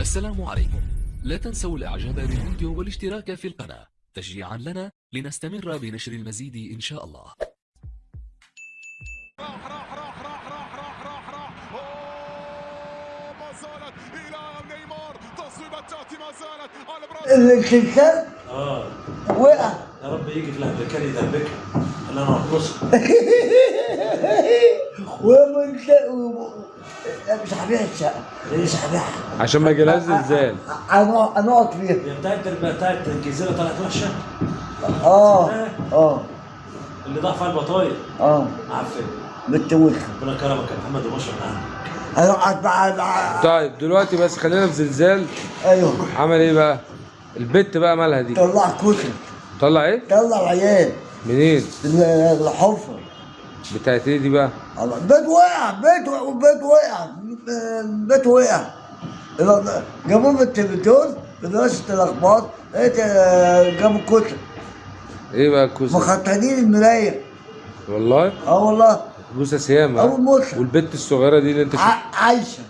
السلام عليكم. لا تنسوا الاعجاب بالفيديو والاشتراك في القناة تشجيعا لنا لنستمر بنشر المزيد ان شاء الله. ما زالت الى نيمار، تصويبات تاتي ما زالت على التمثال وقع. يا رب يجي في الامريكان يدبكها اللي انا هرقصها. ومن مش هبيع الشقه، مش هبيعها عشان ما يجيلهاش زلزال. هنقعد فيها. هي بتاعت الجزيره طلعت وحشه. اه اللي ضاع فيها البطايق. عفن. بنت وسخه. ربنا كرمك يا محمد وبشر من عندك. هنقعد مع طيب دلوقتي بس خلينا في زلزال. ايوه. عمل ايه بقى؟ البت بقى مالها دي؟ طلع كتر. طلع ايه؟ طلع عيال. منين؟ الحفره. بتاعت ايه دي بقى؟ البيت وقع، البيت وقع. جابوه في التلفزيون في دراسه الاخبار، لقيت جابوا كتر. ايه بقى الكوسه؟ مخططين المرايه. والله؟ والله. كوسه سيامه. اول موسى. والبت الصغيره دي اللي انت عايشه.